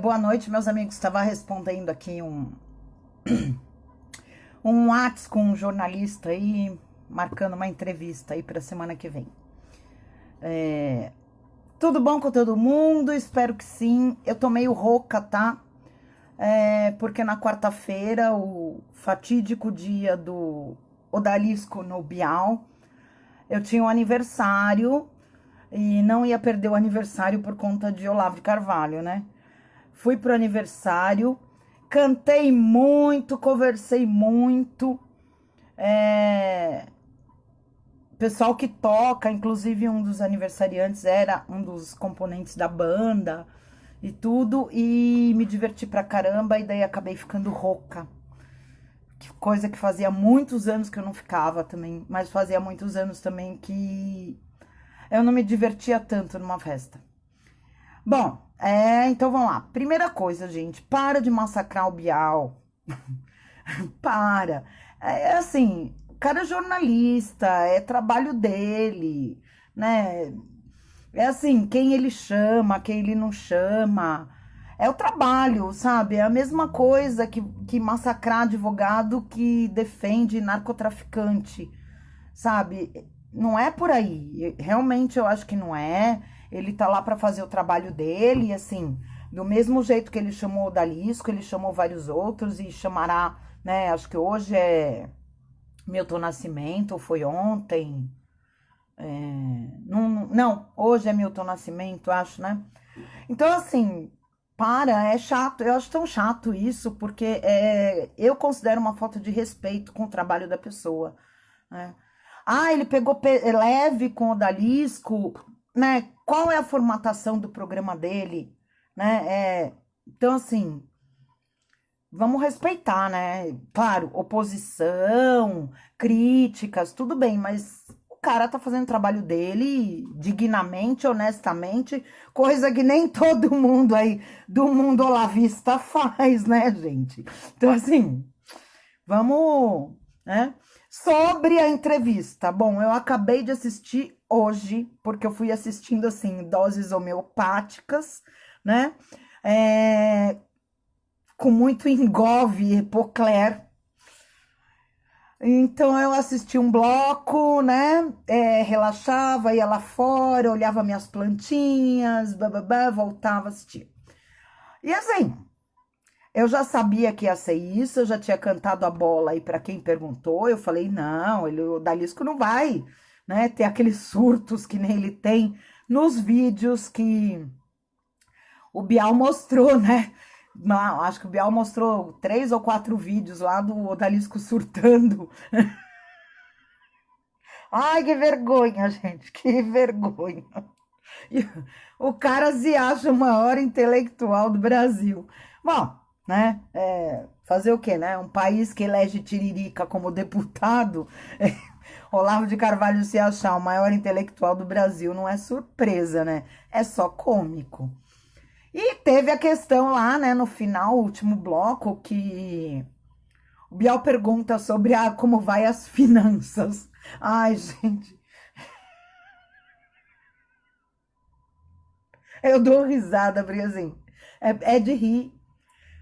Boa noite, meus amigos. Estava respondendo aqui um WhatsApp com um jornalista aí, marcando uma entrevista aí para semana que vem. Tudo bom com todo mundo? Espero que sim. Eu tô meio rouca, tá? Porque na quarta-feira, o fatídico dia do Odalisco no Bial, eu tinha um aniversário e não ia perder o aniversário por conta de Olavo de Carvalho, né? Fui pro aniversário, cantei muito, conversei muito. Pessoal que toca, inclusive um dos aniversariantes era um dos componentes da banda e tudo, e me diverti pra caramba, e daí acabei ficando rouca. Coisa que fazia muitos anos que eu não ficava também, mas fazia muitos anos também que eu não me divertia tanto numa festa. Bom, então vamos lá. Primeira coisa, gente, para de massacrar o Bial. Para. É assim, o cara é jornalista, é trabalho dele, né? É assim, quem ele chama, quem ele não chama. É o trabalho, sabe? É a mesma coisa que massacrar advogado que defende narcotraficante, sabe? Não é por aí. Realmente eu acho que não é. Ele tá lá para fazer o trabalho dele, e assim, do mesmo jeito que ele chamou o Dalisco, ele chamou vários outros e chamará, né? Acho que hoje é Milton Nascimento, ou foi ontem. Não, hoje é Milton Nascimento, acho, né? Então, assim, é chato. Eu acho tão chato isso, porque eu considero uma falta de respeito com o trabalho da pessoa, né? Ah, ele pegou leve com o Dalisco, né? Qual é a formatação do programa dele, né? Então, assim, vamos respeitar, né? Claro, oposição, críticas, tudo bem, mas o cara tá fazendo o trabalho dele dignamente, honestamente, coisa que nem todo mundo aí do mundo olavista faz, né, gente? Então, assim, vamos, né? Sobre a entrevista. Bom, eu acabei de assistir hoje, porque eu fui assistindo, assim, doses homeopáticas, né? É, com muito engove e epocler. Então eu assisti um bloco, né? Relaxava, ia lá fora, olhava minhas plantinhas, bababá, voltava a assistir. E assim, eu já sabia que ia ser isso, eu já tinha cantado a bola aí para quem perguntou. Eu falei, não, o Dalisco não vai, né? Ter aqueles surtos que nem ele tem nos vídeos que o Bial mostrou, né? Não, acho que o Bial mostrou 3 ou 4 vídeos lá do Odalisco surtando. Ai, que vergonha, gente, que vergonha. E o cara se acha o maior intelectual do Brasil. Bom, né? Fazer o quê, né? Um país que elege Tiririca como deputado, Olavo de Carvalho se achar o maior intelectual do Brasil não é surpresa, né? É só cômico. E teve a questão lá, né, no final, o último bloco, que o Bial pergunta sobre como vai as finanças. Ai, gente, eu dou risada, porque assim, é de rir.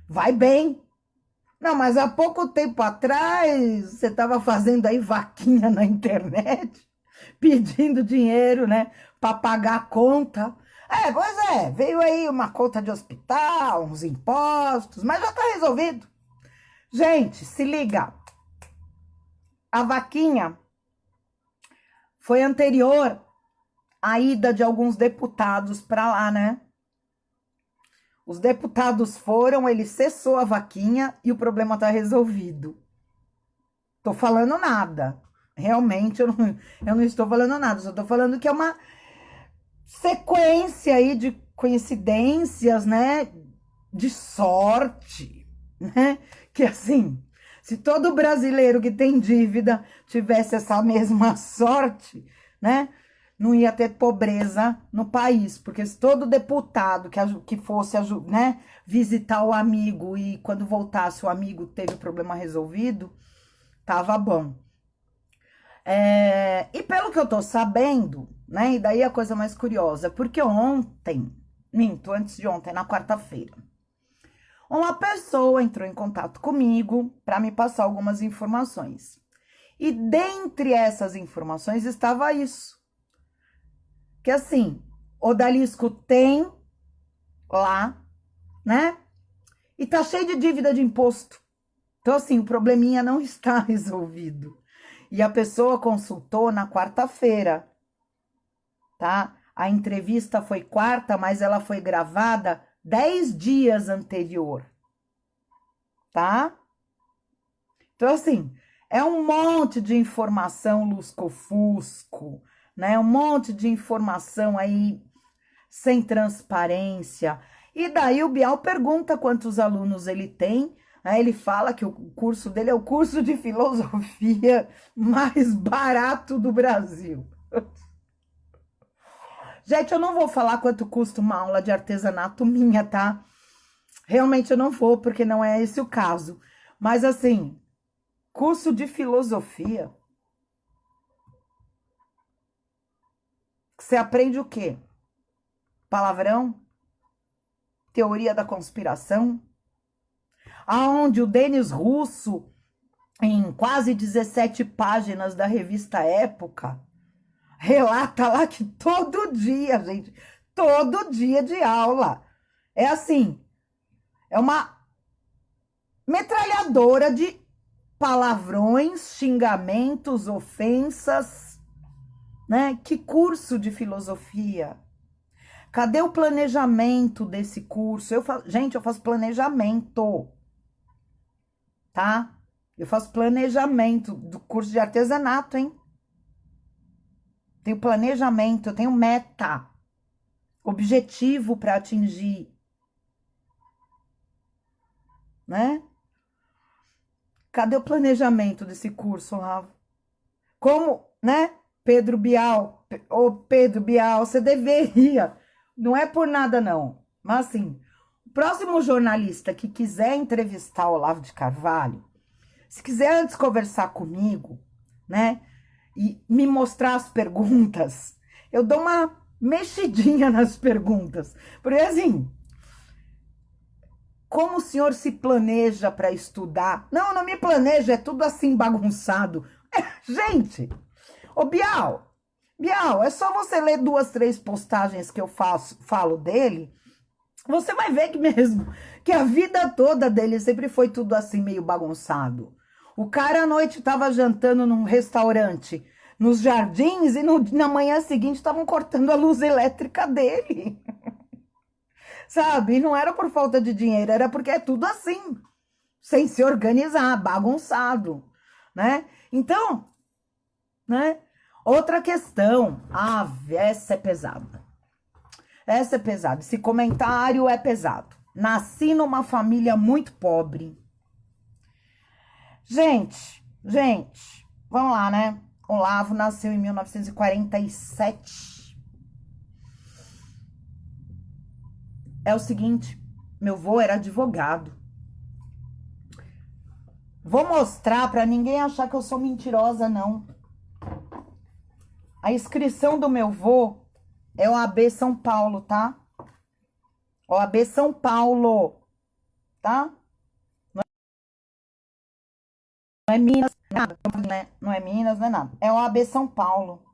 Vai bem. Não, mas há pouco tempo atrás, você estava fazendo aí vaquinha na internet, pedindo dinheiro, né, para pagar a conta. Pois veio aí uma conta de hospital, uns impostos, mas já está resolvido. Gente, se liga, a vaquinha foi anterior à ida de alguns deputados para lá, né? Os deputados foram, ele cessou a vaquinha e o problema tá resolvido. Tô falando nada. Realmente eu não estou falando nada, só tô falando que é uma sequência aí de coincidências, né? De sorte, né? Que assim, se todo brasileiro que tem dívida tivesse essa mesma sorte, né? Não ia ter pobreza no país, porque se todo deputado que fosse, né, visitar o amigo e quando voltasse o amigo teve o problema resolvido, tava bom. E pelo que eu tô sabendo, né, e daí a coisa mais curiosa, porque ontem, Minto, antes de ontem, na quarta-feira. Uma pessoa entrou em contato comigo para me passar algumas informações. E dentre essas informações estava isso. Que assim, Odalisco tem lá, né? E tá cheio de dívida de imposto. Então, assim, o probleminha não está resolvido. E a pessoa consultou na quarta-feira, tá? A entrevista foi quarta, mas ela foi gravada 10 dias anterior, tá? Então, assim, é um monte de informação lusco-fusco, né? Um monte de informação aí sem transparência. E daí o Bial pergunta quantos alunos ele tem. Aí ele fala que o curso dele é o curso de filosofia mais barato do Brasil. Gente, eu não vou falar quanto custa uma aula de artesanato minha, tá? Realmente eu não vou, porque não é esse o caso. Mas assim, curso de filosofia, você aprende o quê? Palavrão? Teoria da conspiração? Aonde o Denis Russo, em quase 17 páginas da revista Época, relata lá que todo dia, gente, todo dia de aula, é assim, é uma metralhadora de palavrões, xingamentos, ofensas, né? Que curso de filosofia? Cadê o planejamento desse curso? Gente, eu faço planejamento, tá? Eu faço planejamento do curso de artesanato, hein? Tenho planejamento, eu tenho meta, objetivo para atingir, né? Cadê o planejamento desse curso, Rafa? Como, né? Pedro Bial, Pedro Bial, você deveria, não é por nada não, mas assim, o próximo jornalista que quiser entrevistar o Olavo de Carvalho, se quiser antes conversar comigo, né, e me mostrar as perguntas, eu dou uma mexidinha nas perguntas, porque assim, como o senhor se planeja para estudar? Não, não me planejo, é tudo assim bagunçado. Gente, ô Bial, é só você ler 2, 3 postagens que eu falo dele, você vai ver que mesmo, que a vida toda dele sempre foi tudo assim meio bagunçado. O cara à noite estava jantando num restaurante nos Jardins e na manhã seguinte estavam cortando a luz elétrica dele. Sabe? E não era por falta de dinheiro, era porque é tudo assim, sem se organizar, bagunçado, né? Então, né? Outra questão. Ah, essa é pesada. Essa é pesada. Esse comentário é pesado. Nasci numa família muito pobre. Gente, vamos lá, né? Olavo nasceu em 1947. É o seguinte, meu avô era advogado. Vou mostrar para ninguém achar que eu sou mentirosa, não. A inscrição do meu avô é OAB São Paulo, tá? OAB São Paulo, tá? Não é Minas, nada, né? Não é Minas, não é nada. É OAB São Paulo.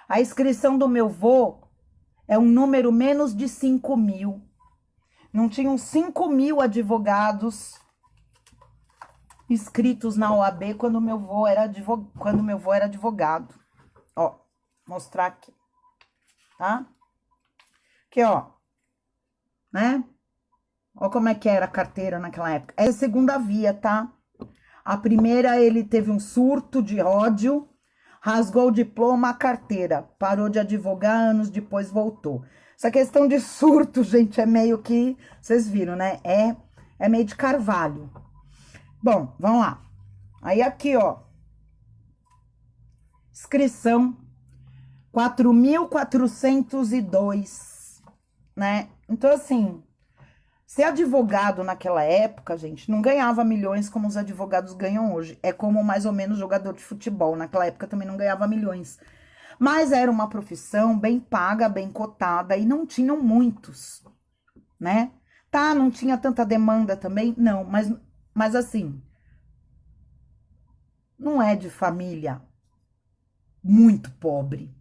A inscrição do meu avô é um número menos de 5.000. Não tinham 5.000 advogados inscritos na OAB quando meu avô era advogado. Ó, mostrar aqui, tá? Aqui, ó, né? Ó como é que era a carteira naquela época. É a segunda via, tá? A primeira, ele teve um surto de ódio, rasgou o diploma, a carteira, parou de advogar, anos depois voltou. Essa questão de surto, gente, é meio que, vocês viram, né? É meio de Carvalho. Bom, vamos lá. Aí aqui, ó, inscrição 4.402, né? Então, assim, ser advogado naquela época, gente, não ganhava milhões como os advogados ganham hoje. É como mais ou menos jogador de futebol. Naquela época também não ganhava milhões. Mas era uma profissão bem paga, bem cotada e não tinham muitos, né? Tá, não tinha tanta demanda também? Não, mas assim, não é de família muito pobre.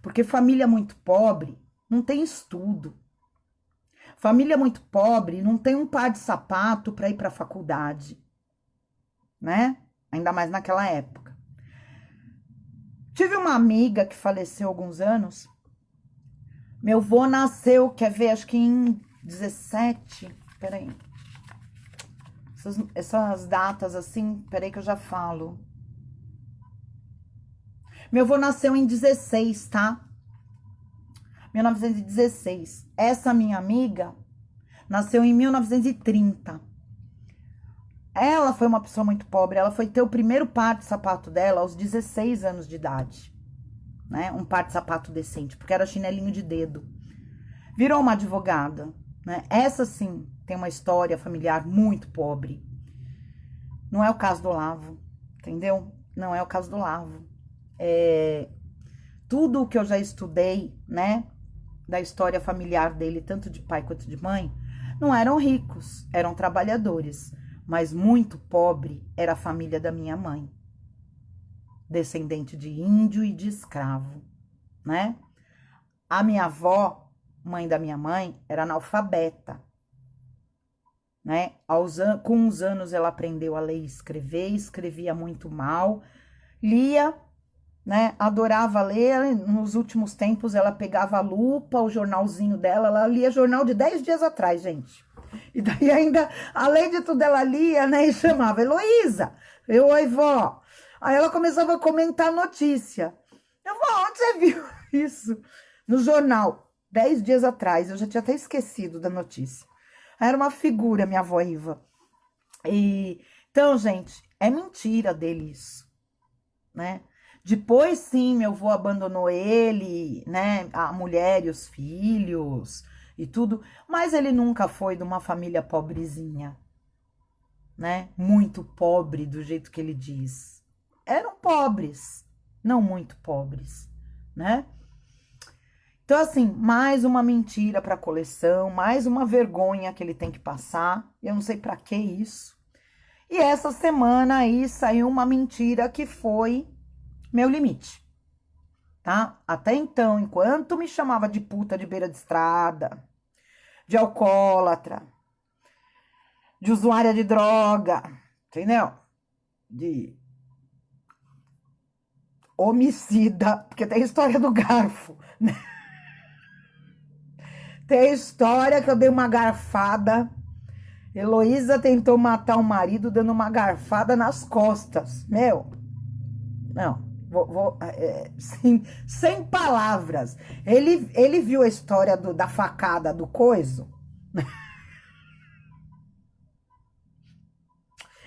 Porque família muito pobre não tem estudo. Família muito pobre não tem um par de sapato para ir para a faculdade, né? Ainda mais naquela época. Tive uma amiga que faleceu há alguns anos. Meu avô nasceu, quer ver, acho que em 17. Peraí. Essas datas assim, peraí que eu já falo. Meu avô nasceu em 16, tá? 1916. Essa minha amiga nasceu em 1930. Ela foi uma pessoa muito pobre. Ela foi ter o primeiro par de sapato dela aos 16 anos de idade, né? Um par de sapato decente, porque era chinelinho de dedo. Virou uma advogada, né? Essa sim tem uma história familiar muito pobre. Não é o caso do Olavo, entendeu? Não é o caso do Olavo. Tudo o que eu já estudei, né, da história familiar dele, tanto de pai quanto de mãe, não eram ricos, eram trabalhadores, mas muito pobre era a família da minha mãe, descendente de índio e de escravo, né? A minha avó, mãe da minha mãe, era analfabeta, né? Com uns anos ela aprendeu a ler e escrever, escrevia muito mal, lia, né? Adorava ler. Nos últimos tempos ela pegava a lupa, o jornalzinho dela, ela lia jornal de 10 dias atrás, gente. E daí ainda, além de tudo, ela lia, né? E chamava Heloísa, oi, vó. Aí ela começava a comentar a notícia. Eu vou, onde você viu isso? No jornal, 10 dias atrás, eu já tinha até esquecido da notícia. Era uma figura, minha avó Iva. Então, gente, é mentira dele isso, né? Depois, sim, meu avô abandonou ele, né? A mulher e os filhos e tudo. Mas ele nunca foi de uma família pobrezinha, né? Muito pobre, do jeito que ele diz. Eram pobres, não muito pobres, né? Então, assim, mais uma mentira para a coleção, mais uma vergonha que ele tem que passar. Eu não sei para que isso. E essa semana aí saiu uma mentira que foi meu limite, tá? Até então, enquanto me chamava de puta de beira de estrada, de alcoólatra, de usuária de droga, entendeu? De homicida, porque tem a história do garfo, né? Tem a história que eu dei uma garfada. Heloísa tentou matar o marido dando uma garfada nas costas. Meu, não, sem palavras. Ele viu a história da facada do coiso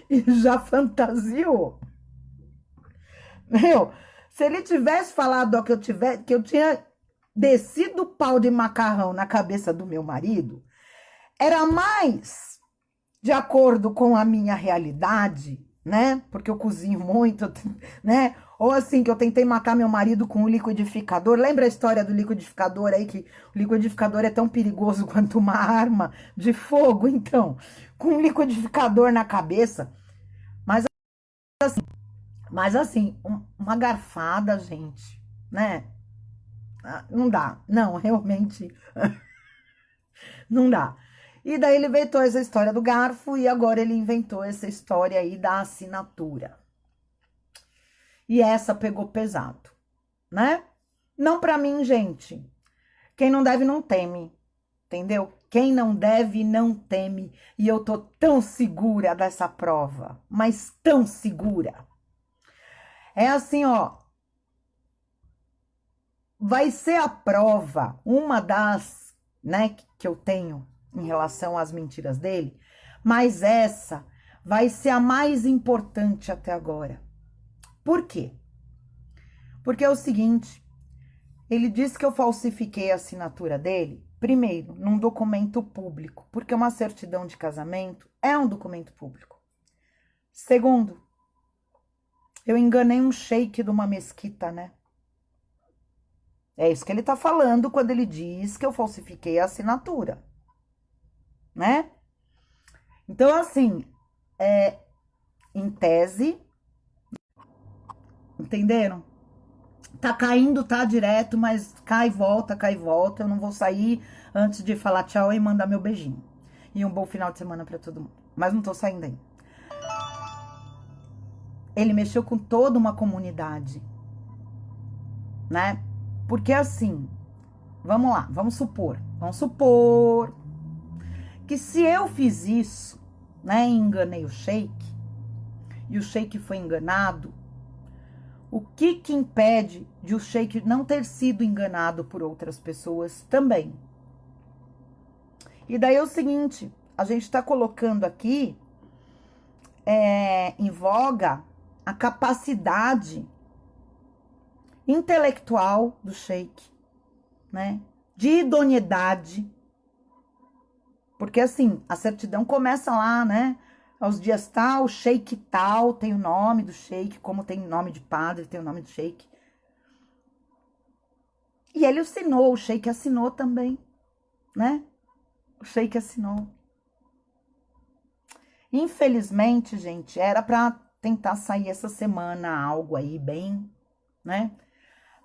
e já fantasiou. Meu, se ele tivesse falado ó, que eu tinha descido o pau de macarrão na cabeça do meu marido, era mais de acordo com a minha realidade, né? Porque eu cozinho muito, né? Ou assim, que eu tentei matar meu marido com um liquidificador. Lembra a história do liquidificador aí, que o liquidificador é tão perigoso quanto uma arma de fogo? Então, com um liquidificador na cabeça. Mas assim, uma garfada, gente, né? Não dá. Não, realmente, não dá. E daí ele inventou essa história do garfo e agora ele inventou essa história aí da assinatura. E essa pegou pesado, né? Não pra mim, gente. Quem não deve não teme, entendeu? Quem não deve não teme. E eu tô tão segura dessa prova, mas tão segura. É assim, ó. Vai ser a prova, uma das, né, que eu tenho em relação às mentiras dele, mas essa vai ser a mais importante até agora. Por quê? Porque é o seguinte, ele disse que eu falsifiquei a assinatura dele, primeiro, num documento público, porque uma certidão de casamento é um documento público. Segundo, eu enganei um sheik de uma mesquita, né? É isso que ele tá falando quando ele diz que eu falsifiquei a assinatura, né? Então, assim, em tese, entenderam? Tá caindo, tá direto, mas cai e volta, cai e volta. Eu não vou sair antes de falar tchau e mandar meu beijinho. E um bom final de semana pra todo mundo. Mas não tô saindo ainda. Ele mexeu com toda uma comunidade, né? Porque assim, vamos lá, vamos supor que se eu fiz isso, né, e enganei o Sheik, e o Sheik foi enganado, o que que impede de o Sheik não ter sido enganado por outras pessoas também? E daí é o seguinte, a gente está colocando aqui em voga a capacidade intelectual do Sheik, né? De idoneidade. Porque assim, a certidão começa lá, né? Aos dias tal, Sheik tal, tem o nome do Sheik, como tem nome de padre, tem o nome do Sheik. E ele assinou, o Sheik assinou também, né? O Sheik assinou. Infelizmente, gente, era para tentar sair essa semana algo aí bem, né?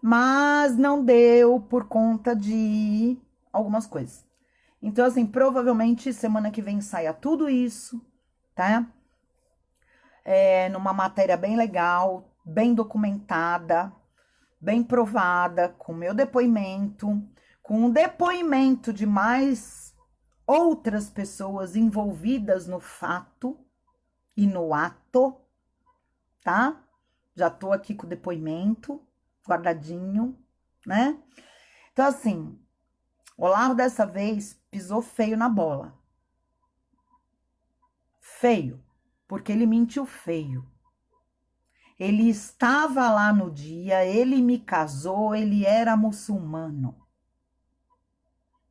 Mas não deu por conta de algumas coisas. Então, assim, provavelmente semana que vem saia tudo isso, tá? Numa matéria bem legal, bem documentada, bem provada, com meu depoimento, com o depoimento de mais outras pessoas envolvidas no fato e no ato, tá? Já tô aqui com o depoimento guardadinho, né? Então, assim, o Olavo dessa vez pisou feio na bola. Feio, porque ele mentiu feio. Ele estava lá no dia, ele me casou, ele era muçulmano.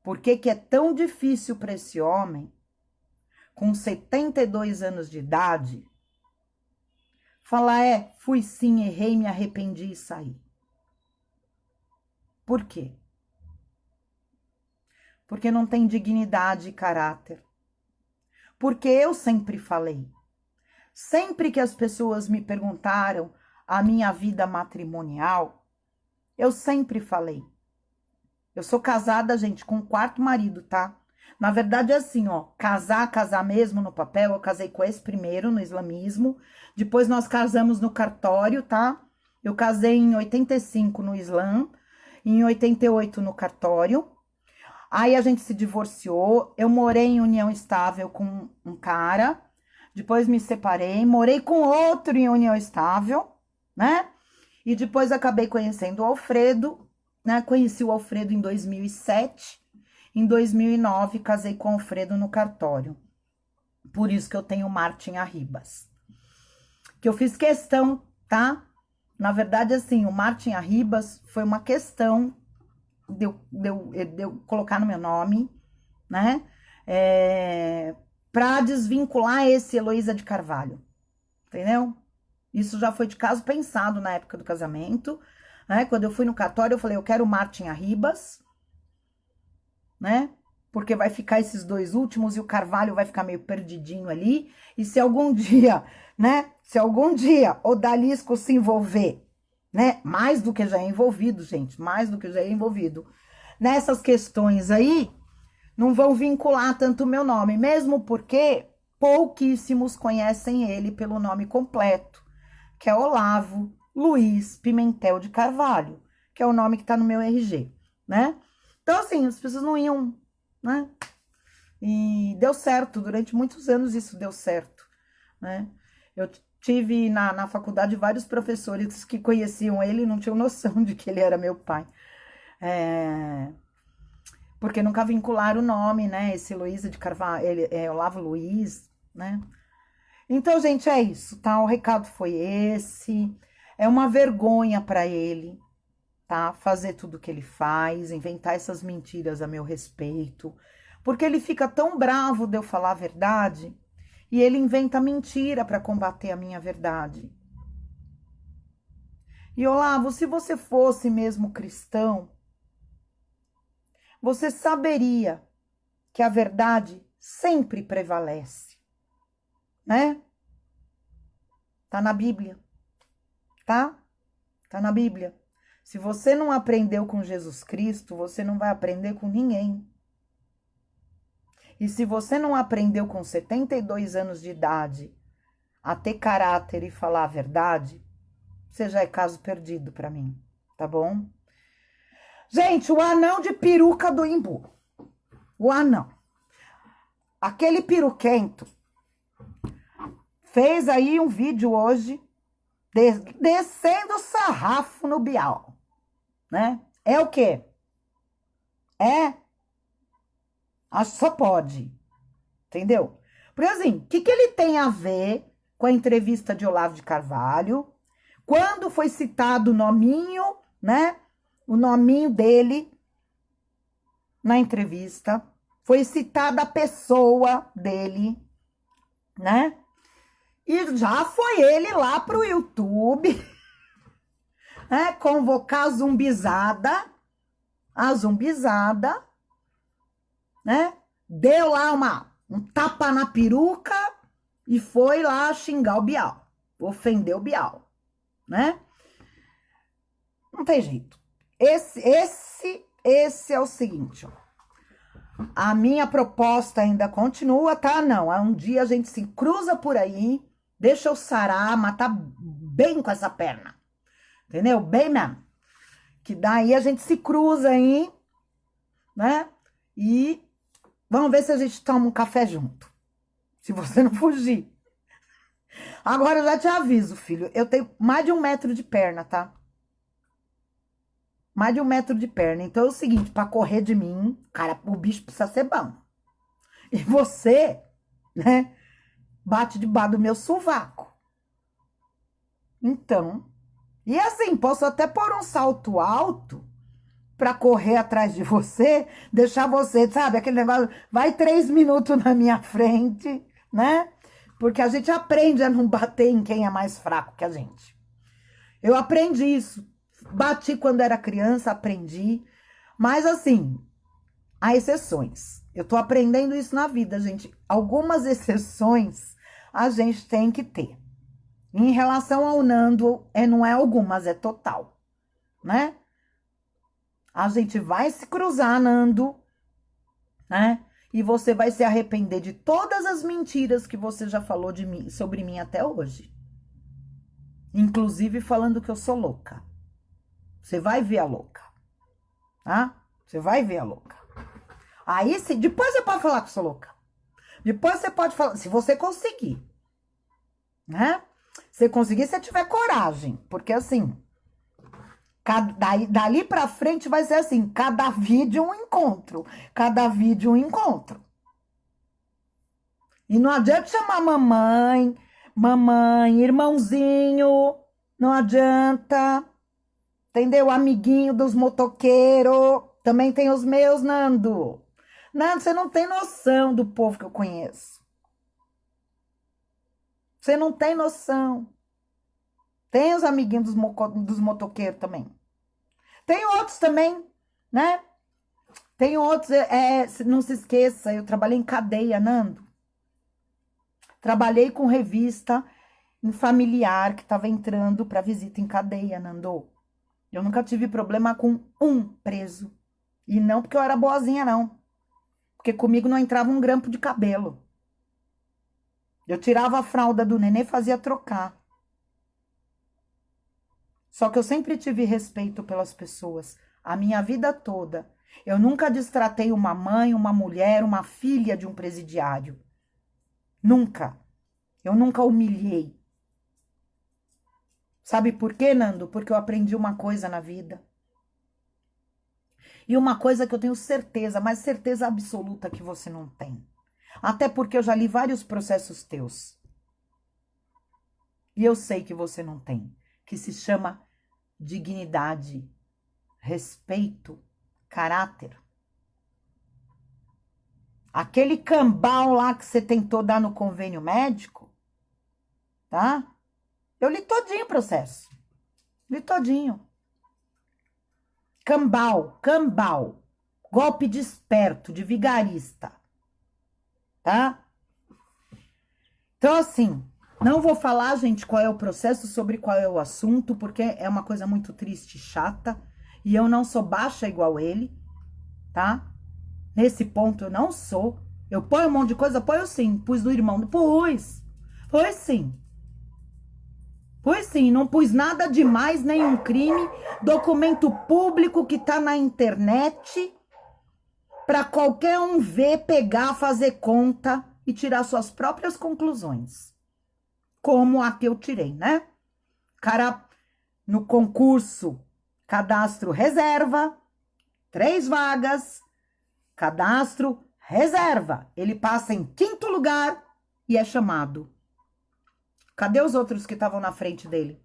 Por que que é tão difícil para esse homem, com 72 anos de idade, falar, fui sim, errei, me arrependi e saí? Por quê? Porque não tem dignidade e caráter. Porque eu sempre falei, sempre que as pessoas me perguntaram a minha vida matrimonial, eu sempre falei, eu sou casada, gente, com um quarto marido, tá? Na verdade é assim, ó, casar mesmo no papel, eu casei com esse primeiro no islamismo, depois nós casamos no cartório, tá? Eu casei em 85 no Islã, em 88 no cartório. Aí a gente se divorciou, eu morei em união estável com um cara, depois me separei, morei com outro em união estável, né? E depois acabei conhecendo o Alfredo, né? Conheci o Alfredo em 2007, em 2009 casei com o Alfredo no cartório. Por isso que eu tenho Martin Arribas. Que eu fiz questão, tá? Na verdade, assim, o Martin Arribas foi uma questão de eu colocar no meu nome, né? Para desvincular esse Heloísa de Carvalho, entendeu? Isso já foi de caso pensado na época do casamento, né? Quando eu fui no cartório, eu falei, eu quero Martin Arribas, né? Porque vai ficar esses dois últimos e o Carvalho vai ficar meio perdidinho ali. E se algum dia, né? Se algum dia o Dalisco se envolver, né? Mais do que já é envolvido, gente, mais do que já é envolvido nessas questões aí, não vão vincular tanto o meu nome, mesmo porque pouquíssimos conhecem ele pelo nome completo, que é Olavo Luiz Pimentel de Carvalho, que é o nome que tá no meu RG, né? Então, assim, as pessoas não iam, né? E deu certo, durante muitos anos isso deu certo, né? Eu tive na faculdade vários professores que conheciam ele e não tinham noção de que ele era meu pai. Porque nunca vincularam o nome, né? Esse Heloísa de Carvalho, ele é Olavo Luiz, né? Então, gente, é isso, tá? O recado foi esse. É uma vergonha para ele, tá? Fazer tudo que ele faz, inventar essas mentiras a meu respeito, porque ele fica tão bravo de eu falar a verdade e ele inventa mentira para combater a minha verdade. E Olavo, se você fosse mesmo cristão, você saberia que a verdade sempre prevalece, né? Tá na Bíblia, tá? Tá na Bíblia. Se você não aprendeu com Jesus Cristo, você não vai aprender com ninguém. E se você não aprendeu com 72 anos de idade a ter caráter e falar a verdade, você já é caso perdido para mim, tá bom? Gente, o anão de peruca do Imbu. O anão. Aquele peruquento fez aí um vídeo hoje descendo o sarrafo no Bial, né? É o quê? Acho que só pode, entendeu? Porque assim, o que ele tem a ver com a entrevista de Olavo de Carvalho? Quando foi citado o nominho, né? O nominho dele na entrevista, foi citada a pessoa dele, né? E já foi ele lá pro YouTube, né? Convocar a zumbizada, né? Deu lá um tapa na peruca e foi lá xingar o Bial, ofender o Bial, né? Não tem jeito. Esse é o seguinte, ó. A minha proposta ainda continua, tá? Não, um dia a gente se cruza por aí, deixa eu sarar, matar bem com essa perna, entendeu? Bem mesmo. Que daí a gente se cruza aí, né? E vamos ver se a gente toma um café junto. Se você não fugir. Agora eu já te aviso, filho. Eu tenho mais de 1 metro de perna, tá? Mais de 1 metro de perna. Então é o seguinte, pra correr de mim, cara, o bicho precisa ser bom. E você, né, bate debaixo do meu sovaco. Então, e assim, posso até pôr um salto alto pra correr atrás de você, deixar você, sabe, aquele negócio, vai 3 minutos na minha frente, né? Porque a gente aprende a não bater em quem é mais fraco que a gente. Eu aprendi isso. Bati quando era criança, aprendi. Mas assim, há exceções. Eu tô aprendendo isso na vida, gente. Algumas exceções a gente tem que ter. Em relação ao Nando, não é algumas, é total, né? A gente vai se cruzar, Nando, né? E você vai se arrepender de todas as mentiras que você já falou de mim, sobre mim até hoje. Inclusive falando que eu sou louca. Você vai ver a louca, tá? Você vai ver a louca. Aí, depois você pode falar que eu sou louca. Depois você pode falar, se você conseguir, né? Se conseguir, se tiver coragem. Porque assim, dali pra frente vai ser assim, cada vídeo um encontro. Cada vídeo um encontro. E não adianta chamar mamãe, irmãozinho, não adianta. Entendeu? Amiguinho dos motoqueiros. Também tem os meus, Nando. Nando, você não tem noção do povo que eu conheço. Você não tem noção. Tem os amiguinhos dos motoqueiros também. Tem outros também, né? Tem outros, não se esqueça, eu trabalhei em cadeia, Nando. Trabalhei com revista em familiar que estava entrando para visita em cadeia, Nando. Eu nunca tive problema com um preso. E não porque eu era boazinha, não. Porque comigo não entrava um grampo de cabelo. Eu tirava a fralda do nenê e fazia trocar. Só que eu sempre tive respeito pelas pessoas. A minha vida toda. Eu nunca destratei uma mãe, uma mulher, uma filha de um presidiário. Nunca. Eu nunca humilhei. Sabe por quê, Nando? Porque eu aprendi uma coisa na vida. E uma coisa que eu tenho certeza, mas certeza absoluta que você não tem. Até porque eu já li vários processos teus. E eu sei que você não tem. Que se chama dignidade, respeito, caráter. Aquele cambal lá que você tentou dar no convênio médico, tá? Eu li todinho o processo. Li todinho. Cambal. Golpe de esperto, de vigarista, tá? Então, assim, não vou falar, gente, qual é o processo, sobre qual é o assunto, porque é uma coisa muito triste e chata, e eu não sou baixa igual ele, tá? Nesse ponto eu não sou. Eu ponho um monte de coisa, ponho sim. Pus do irmão, pus. Pus sim. Pus sim, não pus nada demais, nenhum crime. Documento público que tá na internet para qualquer um ver, pegar, fazer conta e tirar suas próprias conclusões. Como a que eu tirei, né? Cara, no concurso, cadastro reserva, 3 vagas, cadastro reserva. Ele passa em 5º lugar e é chamado. Cadê os outros que estavam na frente dele?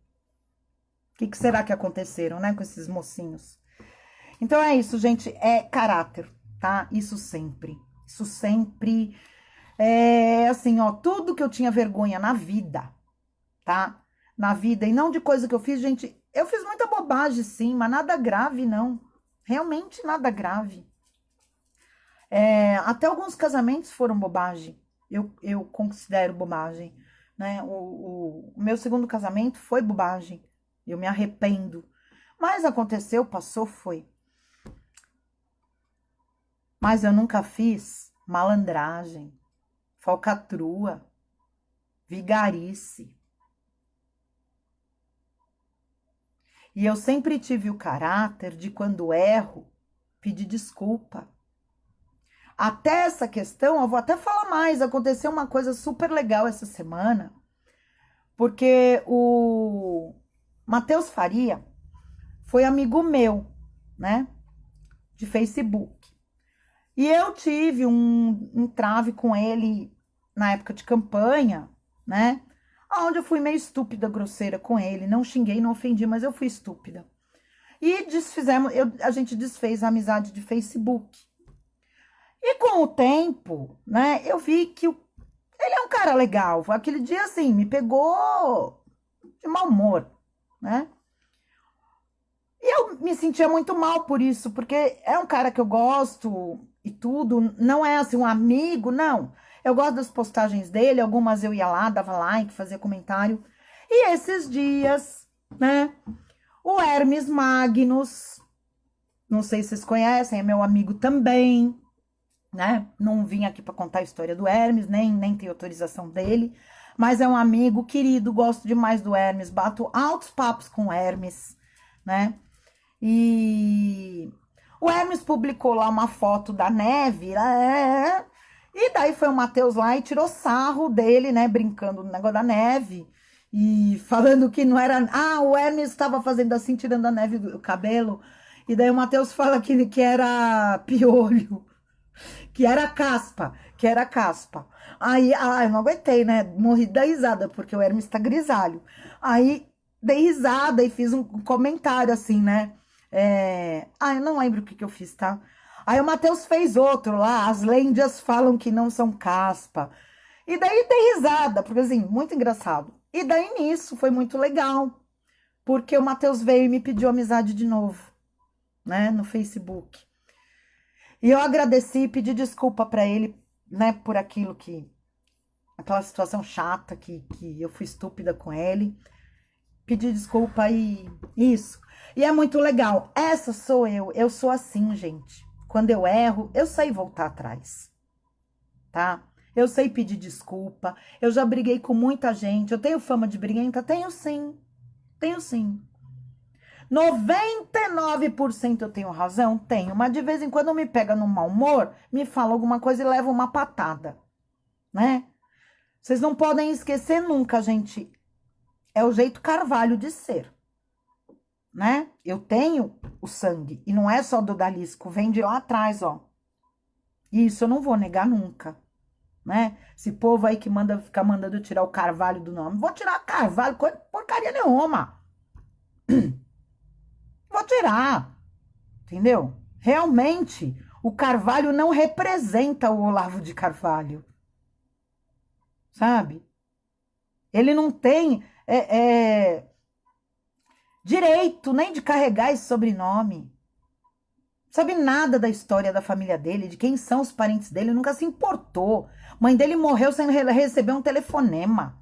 O que será que aconteceram, né, com esses mocinhos? Então é isso, gente, é caráter, tá? Isso sempre. Isso sempre é assim, ó, tudo que eu tinha vergonha na vida, tá? Na vida, e não de coisa que eu fiz, gente, eu fiz muita bobagem, sim, mas nada grave, não. Realmente nada grave. Até alguns casamentos foram bobagem. Eu considero bobagem, né? O meu segundo casamento foi bobagem. Eu me arrependo. Mas aconteceu, passou, foi. Mas eu nunca fiz malandragem, falcatrua, vigarice. E eu sempre tive o caráter de, quando erro, pedir desculpa. Até essa questão, eu vou até falar mais, aconteceu uma coisa super legal essa semana, porque o Matheus Faria foi amigo meu, né, de Facebook. E eu tive um entrave com ele na época de campanha, né, onde eu fui meio estúpida, grosseira com ele, não xinguei, não ofendi, mas eu fui estúpida. E a gente desfez a amizade de Facebook. E com o tempo, né, eu vi que ele é um cara legal. Aquele dia, assim, me pegou de mau humor, né? E eu me sentia muito mal por isso, porque é um cara que eu gosto e tudo. Não é, assim, um amigo, não. Eu gosto das postagens dele, algumas eu ia lá, dava like, fazia comentário. E esses dias, né, o Hermes Magnus, não sei se vocês conhecem, é meu amigo também, né? Não vim aqui para contar a história do Hermes, nem tenho autorização dele, mas é um amigo querido, gosto demais do Hermes, bato altos papos com o Hermes, né? E o Hermes publicou lá uma foto da neve, e daí foi o Matheus lá e tirou sarro dele, né? Brincando no negócio da neve e falando que não era. Ah, o Hermes estava fazendo assim, tirando a neve do cabelo, e daí o Matheus fala que era piolho. Que era caspa. Aí, eu não aguentei, né? Morri da risada, porque o Hermes tá grisalho. Aí, dei risada e fiz um comentário assim, né? Eu não lembro o que eu fiz, tá? Aí o Matheus fez outro lá, as lendas falam que não são caspa. E daí dei risada, porque assim, muito engraçado. E daí nisso foi muito legal, porque o Matheus veio e me pediu amizade de novo, né? No Facebook. E eu agradeci e pedi desculpa para ele, né, por aquela situação chata que eu fui estúpida com ele. Pedi desculpa e isso. E é muito legal. Essa sou eu sou assim, gente. Quando eu erro, eu sei voltar atrás, tá? Eu sei pedir desculpa. Eu já briguei com muita gente. Eu tenho fama de briguenta? Tenho sim. Tenho sim. 99% eu tenho razão? Tenho, mas de vez em quando me pega no mau humor, me fala alguma coisa e leva uma patada, né? Vocês não podem esquecer nunca, gente, é o jeito Carvalho de ser, né? Eu tenho o sangue, e não é só do Dalisco, vem de lá atrás, ó. Isso eu não vou negar nunca, né? Esse povo aí que fica mandando eu tirar o Carvalho do nome, vou tirar Carvalho, porcaria nenhuma. Vou tirar, entendeu? Realmente, o Carvalho não representa o Olavo de Carvalho, sabe? Ele não tem direito nem de carregar esse sobrenome. Sabe nada da história da família dele, de quem são os parentes dele, nunca se importou. Mãe dele morreu sem receber um telefonema.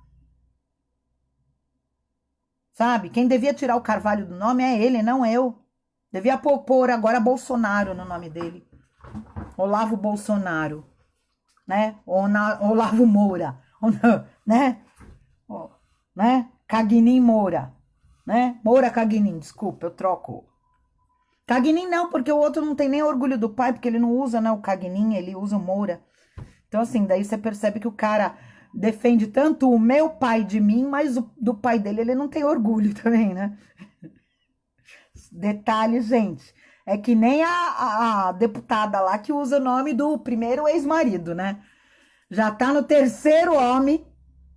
Sabe? Quem devia tirar o Carvalho do nome é ele, não eu. Devia pôr agora Bolsonaro no nome dele. Olavo Bolsonaro, né? Olavo Moura, né? Né? Cagnin Moura, né? Moura Cagnin, desculpa, eu troco. Cagnin não, porque o outro não tem nem orgulho do pai, porque ele não usa, né, o Cagnin, ele usa o Moura. Então, assim, daí você percebe que o cara defende tanto o meu pai de mim, mas do pai dele ele não tem orgulho também, né? Detalhe, gente, é que nem a deputada lá que usa o nome do primeiro ex-marido, né? Já tá no terceiro homem,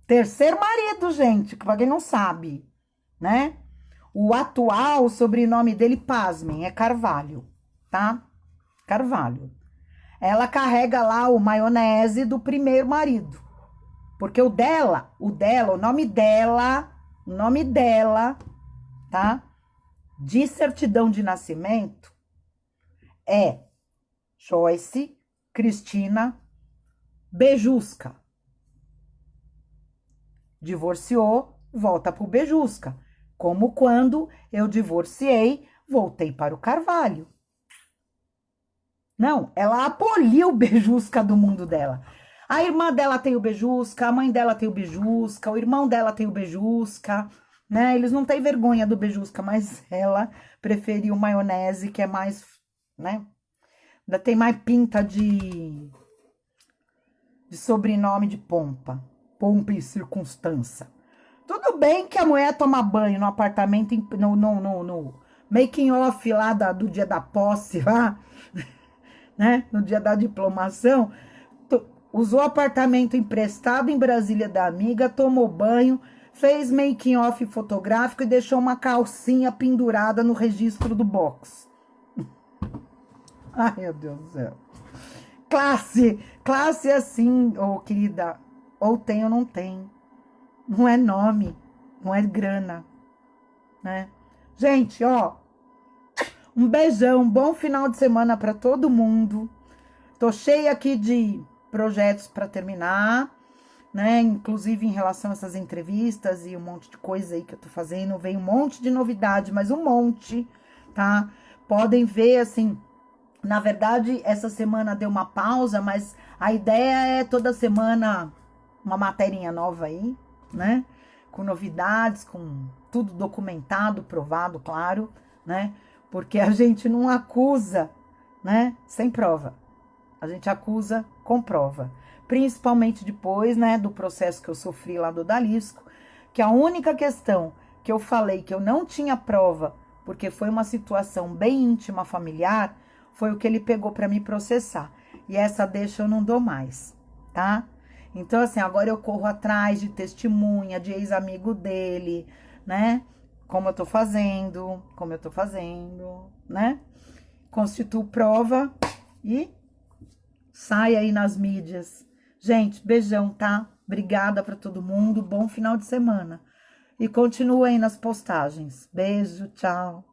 terceiro marido, gente, pra quem não sabe, né? O atual sobrenome dele, pasmem, é Carvalho, tá? Carvalho. Ela carrega lá o maionese do primeiro marido. Porque o nome dela, tá? De certidão de nascimento é Joyce Cristina Bejusca. Divorciou, volta pro Bejusca. Como quando eu divorciei, voltei para o Carvalho. Não, ela aboliu o Bejusca do mundo dela. A irmã dela tem o Bejusca, a mãe dela tem o Bejusca, o irmão dela tem o Bejusca, né? Eles não têm vergonha do Bejusca, mas ela preferiu maionese, que é mais, né? Ainda tem mais pinta de sobrenome de pompa. Pompa e circunstância. Tudo bem que a mulher toma banho no apartamento, no making off lá do dia da posse, lá, né? No dia da diplomação, usou apartamento emprestado em Brasília da amiga, tomou banho, fez making off fotográfico e deixou uma calcinha pendurada no registro do box. Ai, meu Deus do céu. Classe assim, ô querida, ou tem ou não tem. Não é nome, não é grana, né? Gente, ó, um beijão, um bom final de semana para todo mundo. Tô cheia aqui de projetos para terminar, né? Inclusive em relação a essas entrevistas e um monte de coisa aí que eu tô fazendo. Vem um monte de novidade, mas um monte, tá? Podem ver, assim, na verdade, essa semana deu uma pausa, mas a ideia é toda semana uma materinha nova aí, né? Com novidades, com tudo documentado, provado, claro, né? Porque a gente não acusa, né? Sem prova. A gente acusa com prova. Principalmente depois, né, do processo que eu sofri lá do Odalisco, que a única questão que eu falei que eu não tinha prova, porque foi uma situação bem íntima, familiar, foi o que ele pegou para me processar. E essa deixa eu não dou mais, tá? Então, assim, agora eu corro atrás de testemunha, de ex-amigo dele, né? Como eu tô fazendo, né? Constituo prova e sai aí nas mídias. Gente, beijão, tá? Obrigada pra todo mundo, bom final de semana. E continue aí nas postagens. Beijo, tchau.